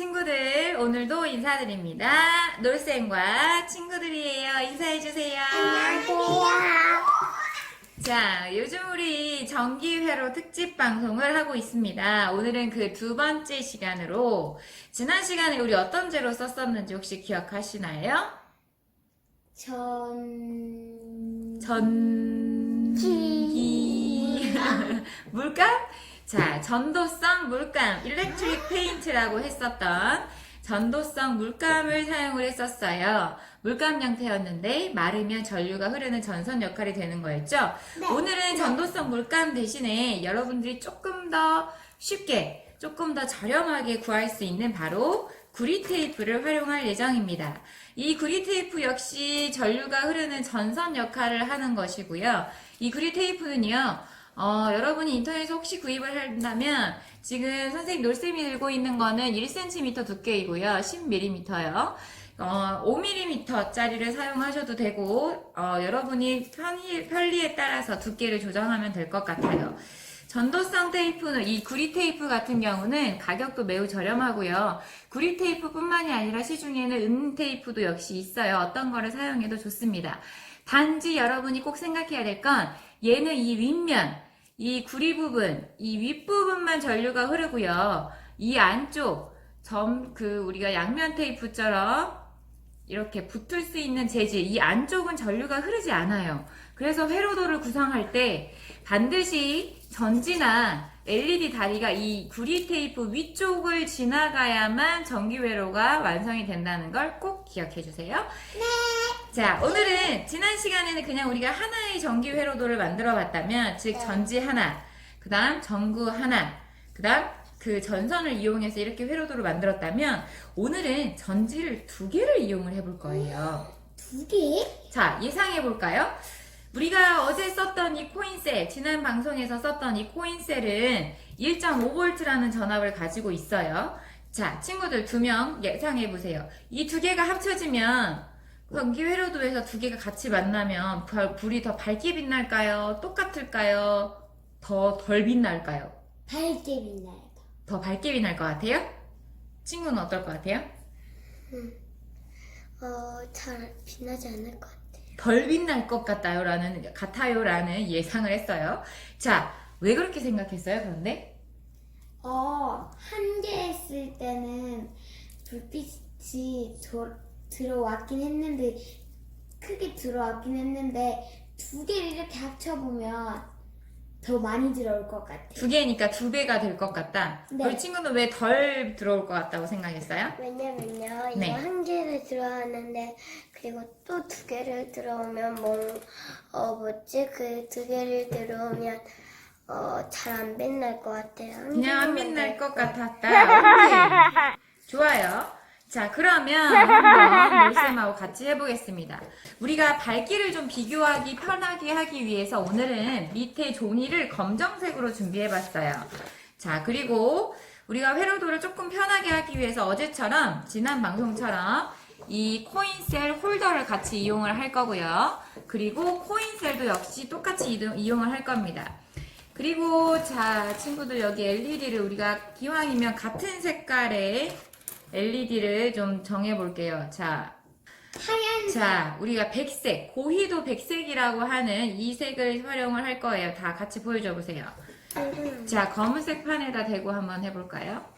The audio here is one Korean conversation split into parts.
친구들, 오늘도 인사드립니다. 놀쌤과 친구들이에요. 인사해주세요. 안녕하세요. 자, 요즘 우리 정기회로 특집 방송을 하고 있습니다. 오늘은 그 두 번째 시간으로, 지난 시간에 우리 어떤 재료 썼었는지 혹시 기억하시나요? 전기. 물감? 자, 전도성 물감, 일렉트릭 페인트라고 했었던 전도성 물감을 사용을 했었어요. 물감 형태였는데 마르면 전류가 흐르는 전선 역할이 되는 거였죠. 네. 오늘은 전도성 물감 대신에 여러분들이 조금 더 쉽게, 조금 더 저렴하게 구할 수 있는 바로 구리 테이프를 활용할 예정입니다. 이 구리 테이프 역시 전류가 흐르는 전선 역할을 하는 것이고요. 이 구리 테이프는요, 여러분이 인터넷에서 혹시 구입을 한다면 지금 선생님 놀쌤이 들고 있는 거는 1cm 두께이고요. 10mm요. 5mm짜리를 사용하셔도 되고 여러분이 편리에 따라서 두께를 조정하면 될 것 같아요. 전도성 테이프는 이 구리 테이프 같은 경우는 가격도 매우 저렴하고요. 구리 테이프뿐만이 아니라 시중에는 은 테이프도 역시 있어요. 어떤 거를 사용해도 좋습니다. 단지 여러분이 꼭 생각해야 될 건 얘는 이 윗면, 이 구리 부분, 이 윗부분만 전류가 흐르고요. 이 안쪽, 우리가 양면 테이프처럼 이렇게 붙을 수 있는 재질, 이 안쪽은 전류가 흐르지 않아요. 그래서 회로도를 구성할 때 반드시 전지나 LED 다리가 이 구리 테이프 위쪽을 지나가야만 전기 회로가 완성이 된다는 걸 꼭 기억해 주세요. 네. 자, 오늘은 지난 시간에는 그냥 우리가 하나의 전기 회로도를 만들어 봤다면, 즉 전지 하나, 그 다음 전구 하나, 그 다음 그 전선을 이용해서 이렇게 회로도를 만들었다면, 오늘은 전지를 2개를 이용을 해볼 거예요. 2개? 자, 예상해 볼까요? 우리가 어제 썼던 이 코인셀, 지난 방송에서 썼던 이 코인셀은 1.5V라는 전압을 가지고 있어요. 자, 친구들 2명 예상해 보세요. 이 2개가 합쳐지면 전기 회로도에서 2개가 같이 만나면 불이 더 밝게 빛날까요? 똑같을까요? 더 덜 빛날까요? 밝게 빛나요. 더 밝게 빛날 것 같아요? 친구는 어떨 것 같아요? 잘 빛나지 않을 것 같아요. 덜 빛날 것 같아요라는 예상을 했어요. 자, 왜 그렇게 생각했어요, 그런데? 한 개 했을 때는 불빛이 들어왔긴 했는데, 크게 들어왔긴 했는데, 2개를 이렇게 합쳐보면 더 많이 들어올 것 같아요. 2개니까 2배가 될 것 같다. 네. 우리 친구는 왜 덜 들어올 것 같다고 생각했어요? 왜냐면요, 네. 이거 한 개를 들어왔는데, 그리고 또 2개를 들어오면 그 2개를 들어오면, 잘 안 빛날 것 같아요. 그냥 안 빛날 것 같았다. 오케이. 좋아요. 자, 그러면 한번 놀쌤하고 같이 해보겠습니다. 우리가 밝기를 좀 비교하기 편하게 하기 위해서 오늘은 밑에 종이를 검정색으로 준비해봤어요. 자, 그리고 우리가 회로도를 조금 편하게 하기 위해서 어제처럼, 지난 방송처럼 이 코인셀 홀더를 같이 이용을 할 거고요. 그리고 코인셀도 역시 똑같이 이용을 할 겁니다. 그리고 자, 친구들 여기 LED를 우리가 기왕이면 같은 색깔의 LED를 좀 정해볼게요. 자, 하얀색. 우리가 백색, 고희도 백색이라고 하는 이 색을 활용을 할 거예요. 다 같이 보여줘 보세요. 자, 검은색 판에다 대고 한번 해볼까요?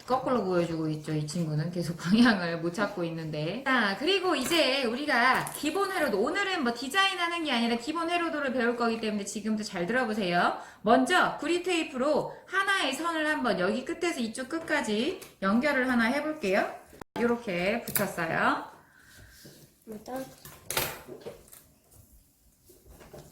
거꾸로 보여주고 있죠. 이 친구는 계속 방향을 못 찾고 있는데. 자, 그리고 이제 우리가 기본 회로도, 오늘은 뭐 디자인하는 게 아니라 기본 회로도를 배울 거기 때문에 지금도 잘 들어보세요. 먼저 구리 테이프로 하나의 선을 한번 여기 끝에서 이쪽 끝까지 연결을 하나 해볼게요. 이렇게 붙였어요.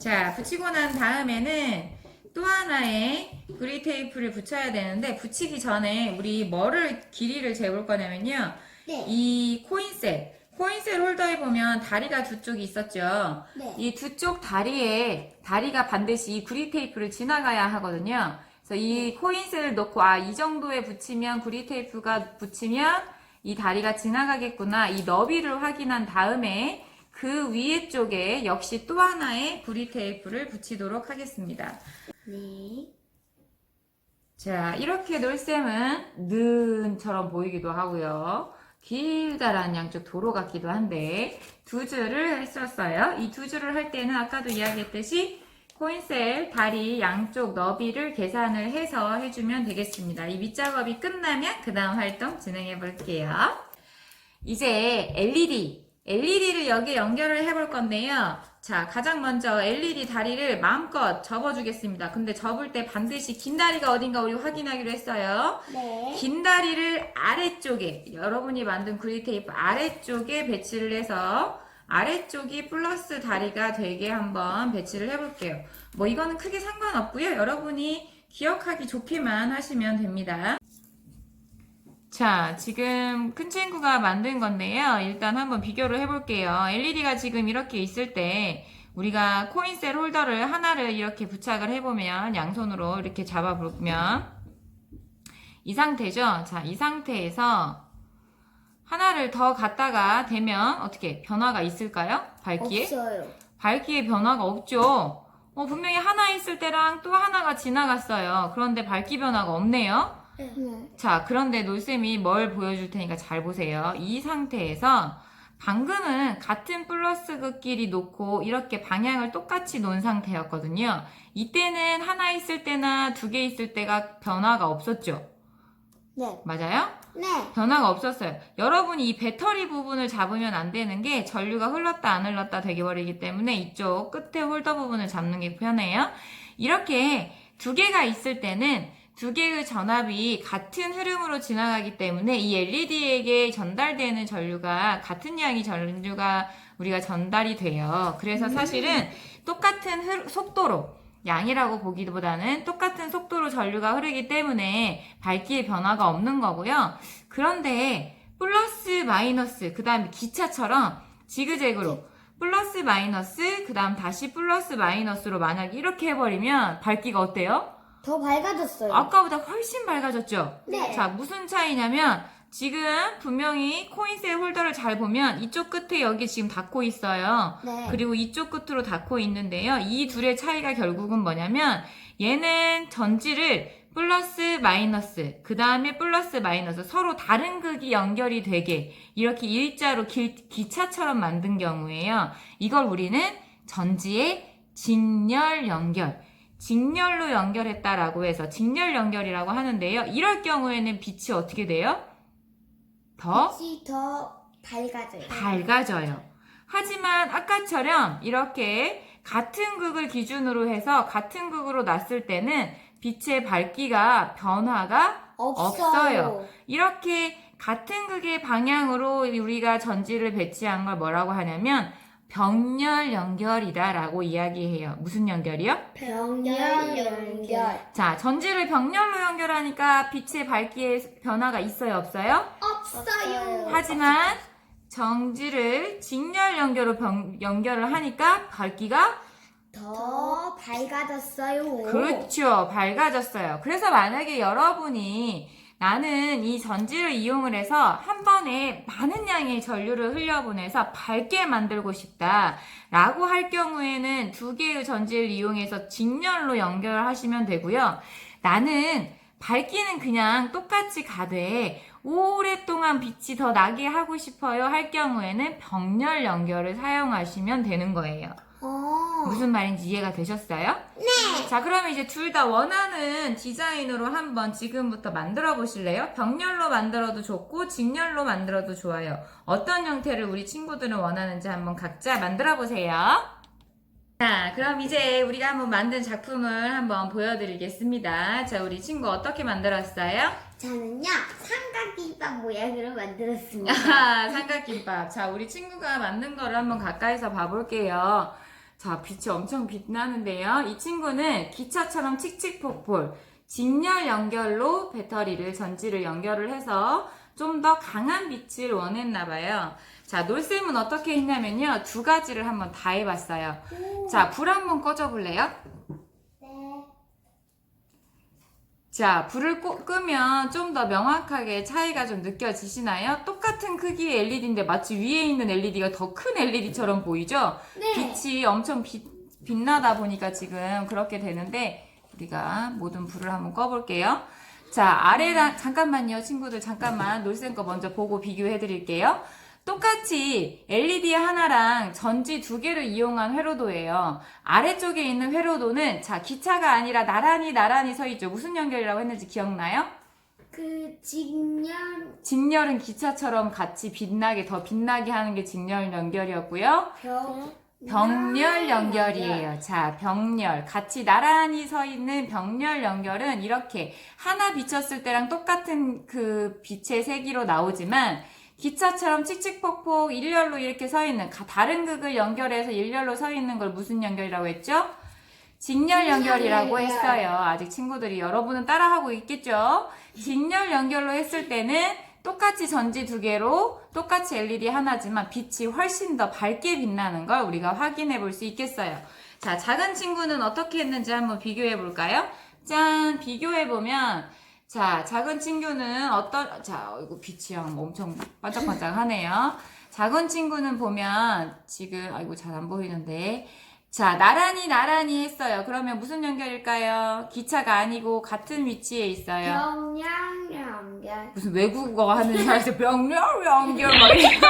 자, 붙이고 난 다음에는 또 하나의 구리 테이프를 붙여야 되는데, 붙이기 전에 우리 뭐를 길이를 재볼 거냐면요. 네. 이 코인셀 홀더에 보면 다리가 2쪽이 있었죠. 네. 이 2쪽 다리가 반드시 이 구리 테이프를 지나가야 하거든요. 그래서 이 코인셀을 넣고, 이 정도에 붙이면, 구리 테이프가 붙이면 이 다리가 지나가겠구나, 이 너비를 확인한 다음에 그 위에 쪽에 역시 또 하나의 구리 테이프를 붙이도록 하겠습니다. 네. 자, 이렇게 놀셈은 는처럼 보이기도 하고요. 길다란 양쪽 도로 같기도 한데 두 줄을 했었어요. 이 두 줄을 할 때는 아까도 이야기했듯이 코인셀 다리 양쪽 너비를 계산을 해서 해주면 되겠습니다. 이 밑작업이 끝나면 그 다음 활동 진행해 볼게요. 이제 LED를 여기에 연결을 해볼 건데요. 자, 가장 먼저 LED 다리를 마음껏 접어주겠습니다. 근데 접을 때 반드시 긴 다리가 어딘가 우리 확인하기로 했어요. 네. 긴 다리를 아래쪽에, 여러분이 만든 구리테이프 아래쪽에 배치를 해서 아래쪽이 플러스 다리가 되게 한번 배치를 해볼게요. 뭐 이거는 크게 상관없고요. 여러분이 기억하기 좋게만 하시면 됩니다. 자, 지금 큰 친구가 만든 건데요. 일단 한번 비교를 해볼게요. LED가 지금 이렇게 있을 때 우리가 코인셀 홀더를 하나를 이렇게 부착을 해보면 양손으로 이렇게 잡아보면 이 상태죠. 자, 이 상태에서 하나를 더 갖다가 대면 어떻게 변화가 있을까요? 밝기에? 없어요. 밝기에 변화가 없죠. 분명히 하나 있을 때랑 또 하나가 지나갔어요. 그런데 밝기 변화가 없네요. 네. 자, 그런데 놀쌤이 뭘 보여줄 테니까 잘 보세요. 이 상태에서 방금은 같은 플러스 극끼리 놓고 이렇게 방향을 똑같이 놓은 상태였거든요. 이때는 하나 있을 때나 두 개 있을 때가 변화가 없었죠. 네. 맞아요? 네. 변화가 없었어요. 여러분이 이 배터리 부분을 잡으면 안 되는 게 전류가 흘렀다 안 흘렀다 되어버리기 때문에 이쪽 끝에 홀더 부분을 잡는 게 편해요. 이렇게 두 개가 있을 때는 두 개의 전압이 같은 흐름으로 지나가기 때문에 이 LED에게 전달되는 전류가 같은 양의 전류가 우리가 전달이 돼요. 그래서 사실은 똑같은 속도로 양이라고 보기보다는 똑같은 속도로 전류가 흐르기 때문에 밝기의 변화가 없는 거고요. 그런데 플러스 마이너스 그 다음에 기차처럼 지그재그로 플러스 마이너스 그 다음 다시 플러스 마이너스로 만약에 이렇게 해버리면 밝기가 어때요? 더 밝아졌어요. 아까보다 훨씬 밝아졌죠? 네. 자, 무슨 차이냐면 지금 분명히 코인셀 홀더를 잘 보면 이쪽 끝에 여기 지금 닿고 있어요. 네. 그리고 이쪽 끝으로 닿고 있는데요. 이 둘의 차이가 결국은 뭐냐면 얘는 전지를 플러스 마이너스 그 다음에 플러스 마이너스 서로 다른 극이 연결이 되게 이렇게 일자로 기차처럼 만든 경우에요. 이걸 우리는 전지의 직렬 연결 직렬로 연결했다라고 해서 직렬 연결이라고 하는데요. 이럴 경우에는 빛이 어떻게 돼요? 빛이 더 밝아져요. 밝아져요. 하지만 아까처럼 이렇게 같은 극을 기준으로 해서 같은 극으로 놨을 때는 빛의 밝기가 변화가 없어요. 이렇게 같은 극의 방향으로 우리가 전지를 배치한 걸 뭐라고 하냐면 병렬 연결이다라고 이야기해요. 무슨 연결이요? 병렬 연결. 자, 전지를 병렬로 연결하니까 빛의 밝기에 변화가 있어요, 없어요? 없어요. 하지만 전지를 직렬 연결로 연결을 하니까 밝기가 더 밝아졌어요. 그렇죠. 밝아졌어요. 그래서 만약에 여러분이 나는 이 전지를 이용을 해서 한 번에 많은 양의 전류를 흘려보내서 밝게 만들고 싶다 라고 할 경우에는 두 개의 전지를 이용해서 직렬로 연결하시면 되고요. 나는 밝기는 그냥 똑같이 가되 오랫동안 빛이 더 나게 하고 싶어요 할 경우에는 병렬 연결을 사용하시면 되는 거예요. 무슨 말인지 이해가 되셨어요? 네. 자, 그러면 이제 둘 다 원하는 디자인으로 한번 지금부터 만들어 보실래요? 병렬로 만들어도 좋고 직렬로 만들어도 좋아요. 어떤 형태를 우리 친구들은 원하는지 한번 각자 만들어 보세요. 자, 그럼 이제 우리가 한번 만든 작품을 한번 보여드리겠습니다. 자, 우리 친구 어떻게 만들었어요? 저는요 삼각김밥 모양으로 만들었습니다. 아하, 삼각김밥. 자, 우리 친구가 만든 거를 한번 가까이서 봐볼게요. 자, 빛이 엄청 빛나는데요. 이 친구는 기차처럼 칙칙폭폭 직렬 연결로 배터리를 전지를 연결을 해서 좀 더 강한 빛을 원했나봐요. 자, 놀쌤은 어떻게 했냐면요. 두 가지를 한번 다 해봤어요. 자, 불 한번 꺼줘볼래요? 네. 자, 불을 끄면 좀 더 명확하게 차이가 좀 느껴지시나요? 똑같은 크기의 LED인데 마치 위에 있는 LED가 더 큰 LED처럼 보이죠? 네. 빛이 엄청 빛나다 보니까 지금 그렇게 되는데 우리가 모든 불을 한번 꺼볼게요. 자, 아래랑, 잠깐만요, 친구들. 잠깐만. 놀쌤 거 먼저 보고 비교해 드릴게요. 똑같이 LED 하나랑 전지 2개를 이용한 회로도예요. 아래쪽에 있는 회로도는, 자, 기차가 아니라 나란히 서 있죠. 무슨 연결이라고 했는지 기억나요? 그 직렬 직렬은 기차처럼 같이 빛나게, 더 빛나게 하는 게 직렬 연결이었고요. 병렬 연결이에요. 자, 병렬. 같이 나란히 서 있는 병렬 연결은 이렇게 하나 비쳤을 때랑 똑같은 그 빛의 세기로 나오지만 기차처럼 칙칙폭폭 일렬로 이렇게 서 있는 다른 극을 연결해서 일렬로 서 있는 걸 무슨 연결이라고 했죠? 직렬 연결이라고 했어요. 아직 친구들이 여러분은 따라하고 있겠죠? 직렬 연결로 했을 때는 똑같이 전지 2개로 똑같이 LED 하나지만 빛이 훨씬 더 밝게 빛나는 걸 우리가 확인해 볼 수 있겠어요. 자, 작은 친구는 어떻게 했는지 한번 비교해 볼까요? 짠! 비교해 보면, 자, 작은 친구는 자, 이거 빛이 엄청 반짝반짝 하네요. 작은 친구는 보면, 지금, 아이고, 잘 안 보이는데. 자, 나란히 했어요. 그러면 무슨 연결일까요? 기차가 아니고 같은 위치에 있어요. 병렬 연결. 무슨 외국어 하는 사람한테 병렬 연결 막 이래.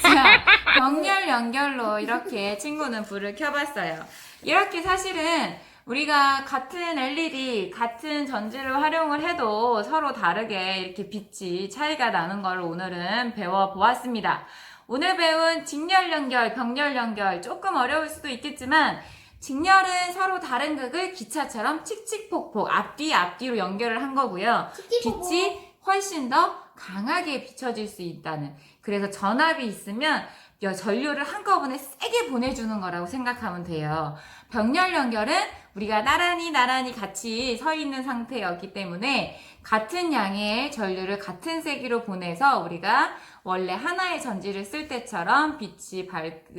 자, 병렬 연결로 이렇게 친구는 불을 켜봤어요. 이렇게 사실은 우리가 같은 LED, 같은 전지를 활용을 해도 서로 다르게 이렇게 빛이 차이가 나는 걸 오늘은 배워보았습니다. 오늘 배운 직렬 연결, 병렬 연결 조금 어려울 수도 있겠지만 직렬은 서로 다른 극을 기차처럼 칙칙폭폭 앞뒤로 연결을 한 거고요. 빛이 훨씬 더 강하게 비춰질 수 있다는, 그래서 전압이 있으면 전류를 한꺼번에 세게 보내주는 거라고 생각하면 돼요. 병렬 연결은 우리가 나란히 같이 서 있는 상태였기 때문에 같은 양의 전류를 같은 세기로 보내서 우리가 원래 하나의 전지를 쓸 때처럼 빛이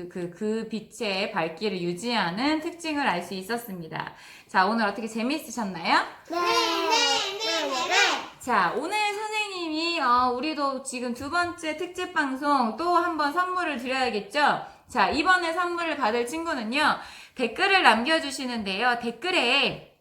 그 빛의 밝기를 유지하는 특징을 알 수 있었습니다. 자, 오늘 어떻게 재미있으셨나요? 네. 자, 오늘 선생님이 우리도 지금 2번째 특집 방송 또 한번 선물을 드려야겠죠? 자, 이번에 선물을 받을 친구는요, 댓글을 남겨주시는데요. 댓글에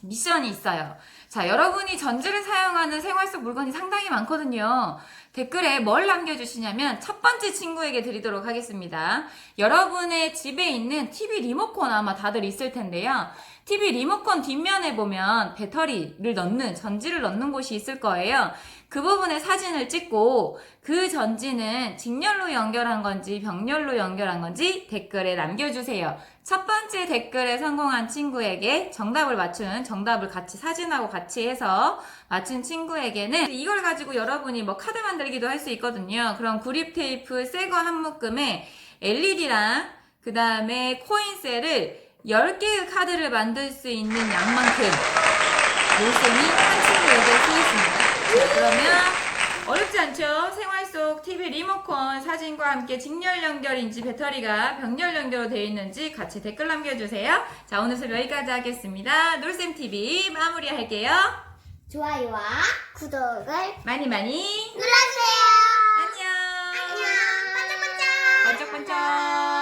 미션이 있어요. 자, 여러분이 전지를 사용하는 생활 속 물건이 상당히 많거든요. 댓글에 뭘 남겨주시냐면 첫 번째 친구에게 드리도록 하겠습니다. 여러분의 집에 있는 TV 리모컨 아마 다들 있을 텐데요. TV 리모컨 뒷면에 보면 배터리를 넣는, 전지를 넣는 곳이 있을 거예요. 그 부분에 사진을 찍고 그 전지는 직렬로 연결한 건지 병렬로 연결한 건지 댓글에 남겨주세요. 첫 번째 댓글에 성공한 친구에게 정답을 같이 사진하고 같이 해서 맞춘 친구에게는 이걸 가지고 여러분이 뭐 카드 만들기도 할 수 있거든요. 그럼 구립 테이프 새거 한 묶음에 LED랑 그 다음에 코인셀을 10개의 카드를 만들 수 있는 양만큼 놀쌤이 한 친구에게 쏘겠습니다. 자, 그러면 어렵지 않죠? 생활 속 TV 리모컨 사진과 함께 직렬 연결인지 배터리가 병렬 연결로 되어 있는지 같이 댓글 남겨주세요. 자, 오늘 수업 여기까지 하겠습니다. 놀쌤TV 마무리할게요. 좋아요와 구독을 많이 눌러주세요. 안녕. 안녕. 반짝반짝. 반짝반짝.